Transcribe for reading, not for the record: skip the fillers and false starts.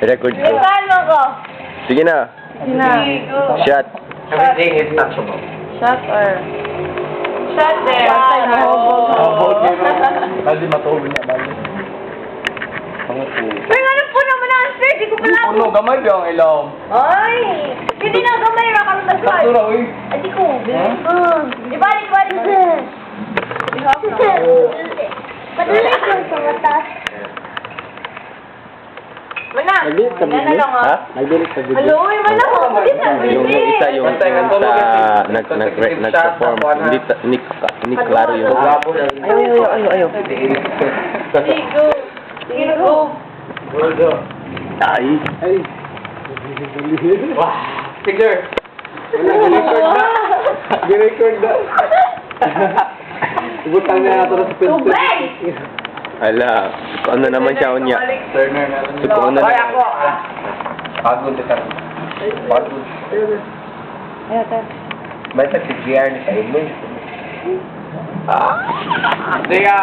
I-record ko. Regalo ko. Sige na. Sina. Shot. Everything is touchable. Shot or... Shot there. Kasi matulog niya, bali. Uy, ano po naman ang answer? Di ko pala Ano, gamay ba ang ilaw? Ay! Hindi na gamay ra kami sa side. Saktura, uy. Ay, di ko. Ibalik. Padulay ko sa mata. Mana? Mana lang Ha? ah. Nagdilit sa video. Hello, uy, mana ko. Yung isa yung nag-perform. Hindi klaro yung... Ayaw. Tigo. Tigo. Ay. Wah, figure. Girecord na. Butang na nato sa pencil. Tubig! Ala, ano naman siya unya. Turner na lang. Suko na Ay, lang. ako. Pagod ka. Pagod. Ayan, Basta si GR ni sa imo. Diya.